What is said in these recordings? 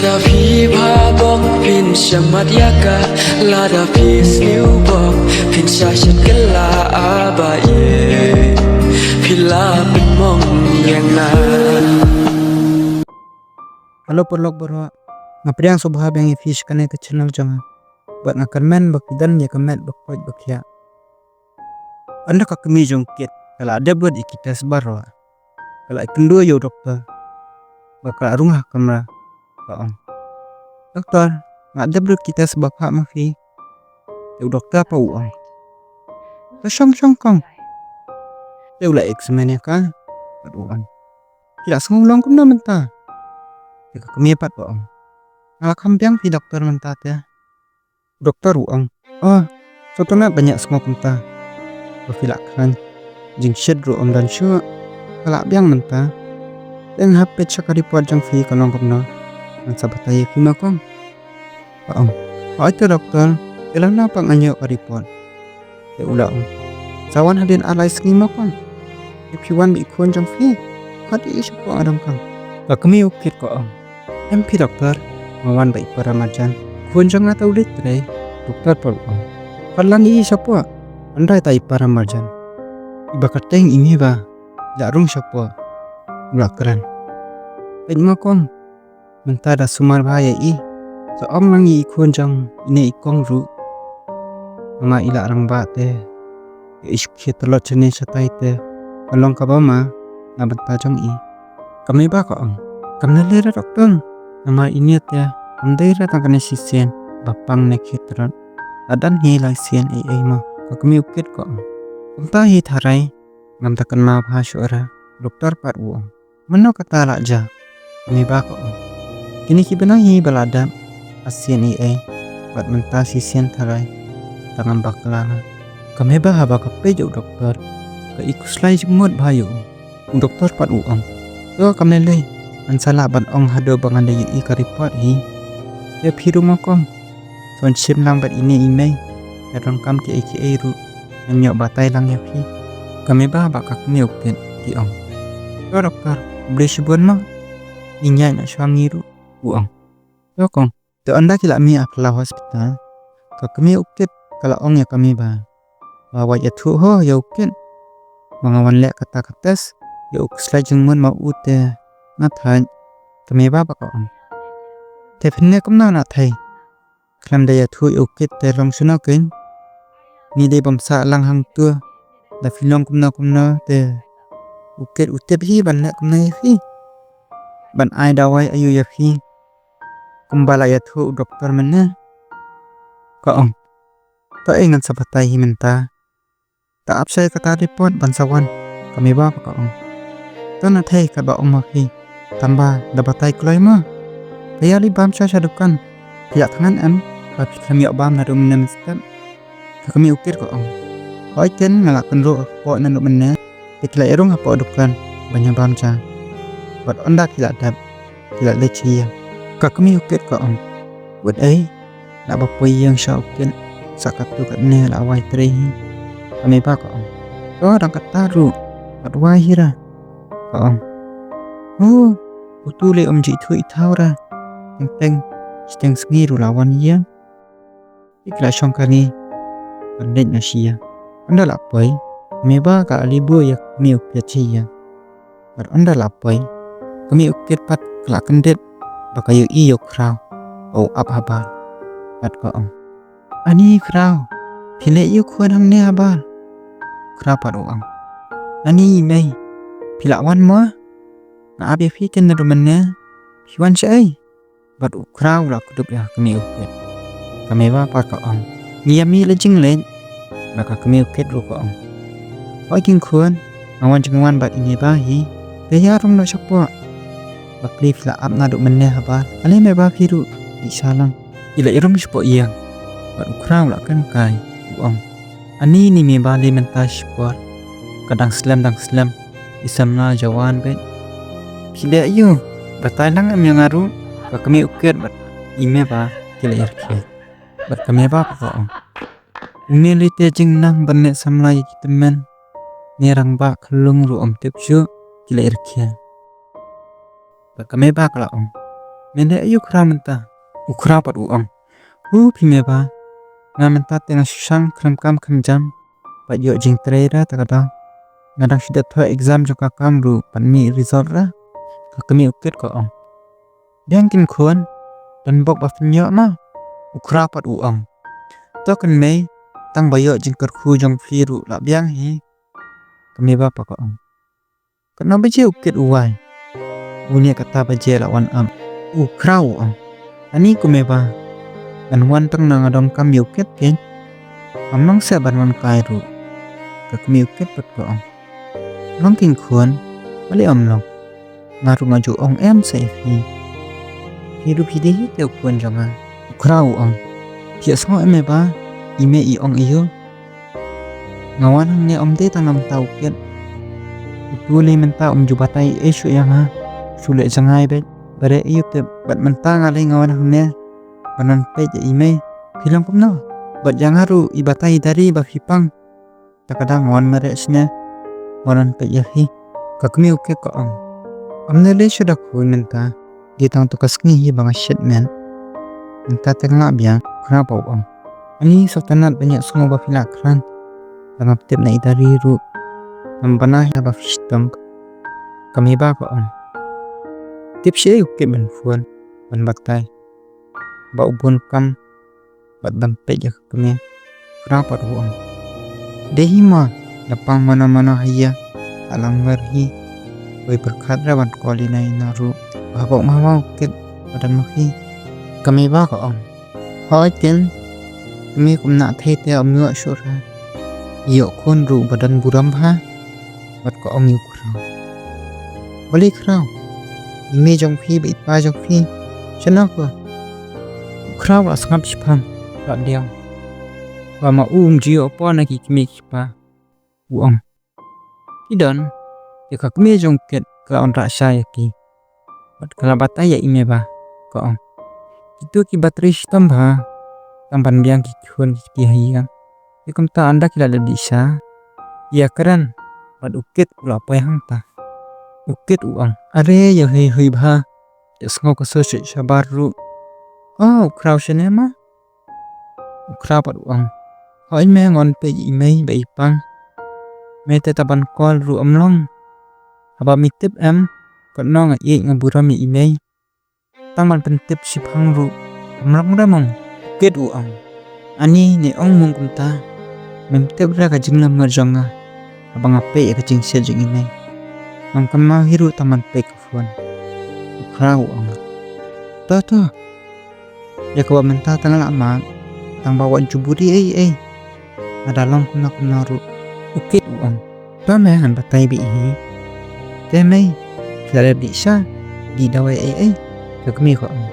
Lada phi pha bok pin shamat yaka Lada phi sniu bok pin sha shat kala aba ye Pila pin mong yang na Halo perlok bro, ngapriang subha yang fish kane ke channel jangan buat ngakarmen bakidan ya kemet bakpoj bakya. Anda kakemi jongkit kalau ada buat kita sebar kalau ikendu yo dokter bakal arungah kamera kaong. Dokter, nggak ada buat kita sebab mafi. Yo dokter apa uang? Song kong. Yo lah eksamen ya kan? Aduan. Tidak sengulang kuna mentah. Ya kakemi pat kaong. Ngalah kampiang fi dokter mentah ya. Dokter uang. Oh, sotona banyak semua pentah. Berfilakan jing syedru om dan syuk kalak biang mentah. Dan HP cakari puat jang fi kalong komno. Dan sabataya fi makong. Om. Oh itu dokter. Ilang na pang anyo ka report. Ya ulah om. Sawan hadin alai sengi makong. If you want ikon jang fi. Kadi isu po adam kang. Kami ukit ko om. MP dokter. Mawan baik para marjan. Kuon jang na taulit today. Dokter perlu om. Kalang i siapa? Andai tai para marjan. Iba kateng ini ba. Jarung siapa? Mulak keren. Pen makong. Mentada sumar bahaya i. So om langi ikon jang ini ikong ru. Mama ila arang ba te. Iskhi telot chene satai te. Along ka ba ma. Nabenta jang i. Kami ba ka om. Kamna lera dokter. Nama ini te. Amdaira tangkane sisen. Bapang nekitran. Adan hi lai sien ai ma. Kami ukit ko om. Umta hi tharai. Namtakan ma bhashura. Dokter pat uang. Mano kata raja. Kami ba ka om. Kini kibana hi balada. Asien ai. Bat menta sisen tharai. Tangan baklana. Kami ba haba kapejo dokter. Ka ikuslai jemut bayu. Dokter pat uang. To kami lei. Ansala ban ong hado bangan dayu i karipot hi. Ya piru makong. Son sim lang bat ini imei. Kadang kam ki ru. Nyok batai lang ya pi. Kami ba bakak ni ukit ki ong. To dokter. Beli sebuan ma. Inya nak suangi ru. Uang. To kong. To anda kila mi akla hospital. Kami ukit kalau ong ya kami ba. Bawa ya tu ho ya ukit. Mangawan lek kata kates. Ya ukslai jengmun mau ute. Nathan. Kami ba bakak ong. Tepinnya kumna nak thay. Klam daya thu ukit te long sunakin. Ni de bamsa lang hang tua. Da filong kumna te. Ukit utep hi ban lek kumna fi. Ban ai dawai ayu ya fi. Kumbala ya thu dokter mana. Kaong. Tak ingat sabatai hi menta. Tak apsai kata report bansawan. Kami ba kaong. Tak nak thay kaba ong mafi. Tambah dabatai kulai ma. Kaya li bam sadukan. Pihak tangan em. Tapi kami bam na rum nem step. Kami ukir ko ong. Hoi ken ngalakan ro ko na rum ne. Tikla erong apa dukan banyak bam cha. Bat onda kila dab. Kila leci ya. Kami ukir ko ong. Buat ai. Nak bapoi yang sya ukir. Sakat tu kat ne la awai tre. Kami ba ko ong. To dang kataru. Bat wahira. Ko ong. Oh, utule om ji thu itaura. Teng Steng sengiru lawan ia. Ikla syongkani. Pandit na siya. Anda lapay. Meba ka alibo ya kami ukit siya. But anda lapay. Kami ukit pat kelak kendit. Baka yu iyo kraw. O ap habal. Pat kaong. Ani kraw. Pile yu kuan hang ne habal. Kraw pat uang. Ani imay. Pilawan mo. Na abi fitin na rumana. Piwan siya ay. Bat ukraw la kudup ya kami ukit. Kami ba pat ka ong. Ngiyami la jing len. Baka kami ukit ru ka ong. Hoi king kuan. Awan jengwan bat ini bahi. Kaya rong na siapa. Bakli fila ap na duk meneh habal. Ale me ba firu. Isalang. Ila irom siapa iyang. Bat ukraw la kan kai. Uang. Ani ni me ba le mentas sport. Kadang slam. Isam na jawan bet. Kila iyo. Batai lang am yang aru. Kami ukir bat ime ba kila irke. Bat kami ba ko. Ini lite jing nang banet samlai temen. Nirang ba kelung ru om tipsu kila irke. Bat kami ba kala om. Mende ayu kra menta. Ukra pat uang. Pime ba. Nga menta tengah susang kram kam jam. Pat yo jing trera takada. Ngadang sudah thua exam jo kakam ru pan mi result ra. Kakami ukit ko ong. Diang kin kuan. Dan bok ba finyo ma. Ukra pat uang. To kan mei. Tang bayo jing kerku jong firu la biang hi. Kami ba pa ko ong. Kana baje ukit uwai. Unia kata baje la wan am. Ukra uang. Ani kumeba. Dan wan tang na ngadong kam ukit ken. Amang sa ban wan kai ru. Kakami ukit pat ko ong. Long king kuan. Bali om long. Ngaru ngaju ong em sa fi. Hidup hidehi te kuan jonga. Ukra uang. Pia so em ba. Ime i ong iyo. Ngawan hang ne om de tanam tau ket. Utule menta om jubatai esu yang ha. Sule jangai bet. Bare iyo te bat menta ngalai ngawan hang ne. Banan pe je ime. Hilang pum no. Bat jangaru ibatai dari ba hipang. Takadang ngawan mere sne. Banan pe je hi. Kakmi uke ko ong. Om ne le sudah ku menta. Di tang tukas ngi hi banga shit man. Menta tengah biang. Kenapa ong. Ani sotanat banyak semua ba filak kran. Tengah tip na idari ru. Mempanah na ba fishtang. Kami ba ko on. Tip siya uke ben fuan. Ben baktay. Ba ubun kam. Bat dampet ya kami. Kenapa ruang. Dehi ma. Lapang mana-mana haya. Alang ngarhi. Boy berkadra ban koli na inaru. Babok mawa uke. Badan mahi. Kami ba ko on. Hoi tin. Kami kum nak thay te om ngựa sure ha. Iyo kon ru badan buram ha. Bat ko om yu krao. Bali krao. Ime jong phi ba itpa jong phi. Chana ko. Krao la sangap sipam. Rat diang. Wa ma jiyo po na ki kimi kipa. Uong. Idon. Ika kami jong ket ka on rak syaya ki. Bat kalabata ya ime ba. Ko om. Itu ki bateri sitam ba. Tampan biang kikun ki hayang. Ikum ta anda kila lebih sa. Ya keren. Bad ukit ula apa yang ta. Ukit uang. Are ya hei bah. Ya sengaw ka sosik sabar ru. Oh ukraw siya ma. Ukraw pad uang. Hoin me ngon pe imay ba ipang. Me te taban call ru amlong. Haba mitip em. Kat nong nga ngaburami imay. Tangman pentip sipang ru. Amlong ramong. Ukit uang. Ani ne ong mong kumta. Memtip ra ka jinglam ngarjonga. Abang ape ya ka jing siya jing imay. Mang kamau hiru taman pe kafuan. Ukra uang. To. Ya kawa menta tangal amang. Tang bawa juburi ay. Ada long kuna ru. Ukit uang. To me han batay bi hi. Te may. Kila di siya. Di dawai ay. Kakmi ko ang.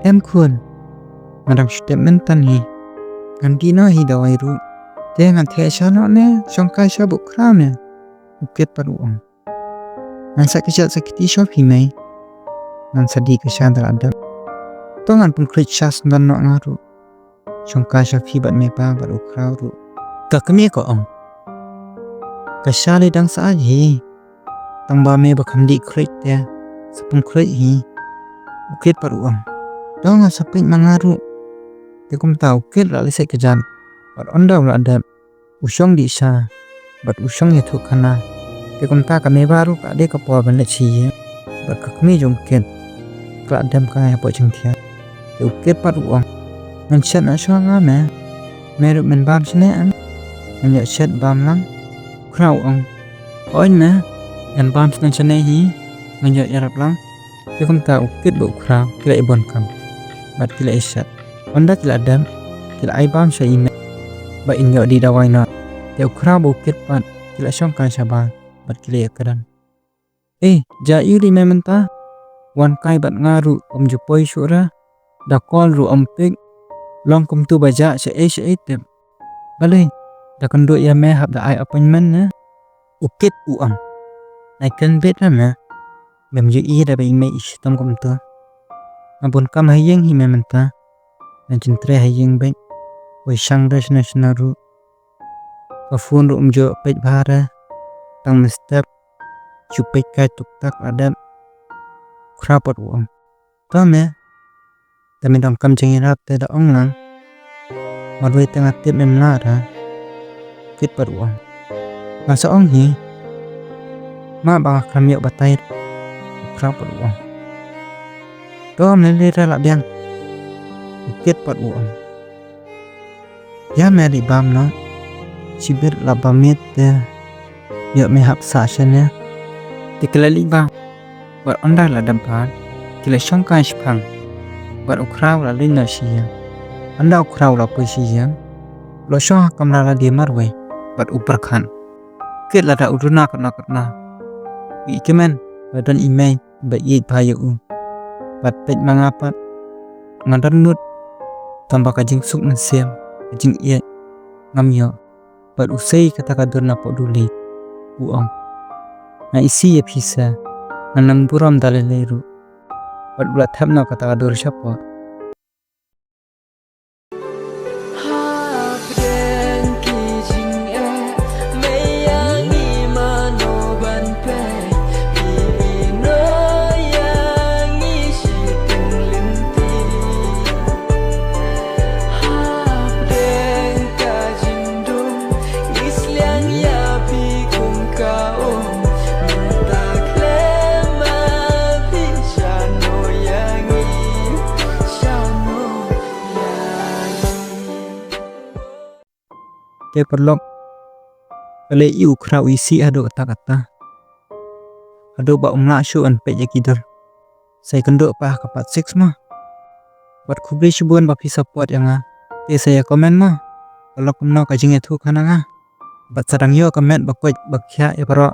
Em kun. Ngadang statement tan hi. Ngan no hi dawai ru. Te ngan te siya no ne. Songkai siya bukra ne. Ukit pa uang. Ngan sa kisya sakiti siya himay. Ngan sa di kisya daladam. To ngan pun krit siya sundan no nga ru. Songkai siya hibat me pa baru ukra ru. Kakmi ko ang. Kasya li dang sa hi. Tang ba me bakam di krit ya. Sapung krit hi. Ukit pa uang. To nga sapit mangaru. Tekum tahu kit lali saya kejan. Bat onda ula ada usong di sa. Bat usong ya tukana. Tekum ta kami baru ka ade kapwa ban le chi. Bat kakmi jong kit. Ka adam ka ya po jeng tia. Te ukit pat uang. Ngan chat na so nga me. Meru men bam sene an. Ngan ya chat bam lang. Kra uang. Oin me. Ngan bam sene hi. Ngan ya yarap lang. Tekum ta ukit bu kra. Kila ibon kam. Bat kila isyat. Onda kila adam. Kila aibam siya ime. Ba inyo di dawai na. Te ukra bukit pat. Kila siyong kan siya ba. Bat kila yakaran. Jai ri mementa. Wan kai bat ngaru. Om jupoy syura. Da call ru om pik. Long kum tu baja siya tip. Balay. Da kendo ya mehap da ay appointment na. Ukit uam. Naikan bet na me. Memju da ba ime isitam kum tu. Abun kam hayeng hi mementa. Nancintre hayeng baik. Wai sang res nasionaru. Kafun ru umjo pej bahara. Tang mestep. Cupek kai tuk tak adab. Krapot uang. me tapi dong kam jengi rap te da ong lang marway tengah tip mem lara kit par uang masa ong hi ma bang kram yok batai krap par uang to me le ra la biang kit par uang ya me di bam no sibir la bamit te yok me hap sa shane tiklali bang bar onda la dampan kila shangkai shpang bar ukraw la lina shia anda ukraw la pu shia lo shong kamra la di marwe bar upar khan kit la da uduna kana wi kemen badan imei ba yi phayu bat pet mangapat ngadan nut tambah kajing suk na sem kajing ie ngamyo bar usai kata kadurna poduli uang na isi ya phisa nanang buram daleleru bat ulat thamna kata kadur siapa te perlok kale iu kraw isi ado kata ado ba umla shu an pe yakidar sai kendo pa kapat 6 ma bat khubri shubun ba phi support yanga te saya comment ma kalau kumno kajing ethu khana nga bat sarang yo comment ba koi ba khya e paro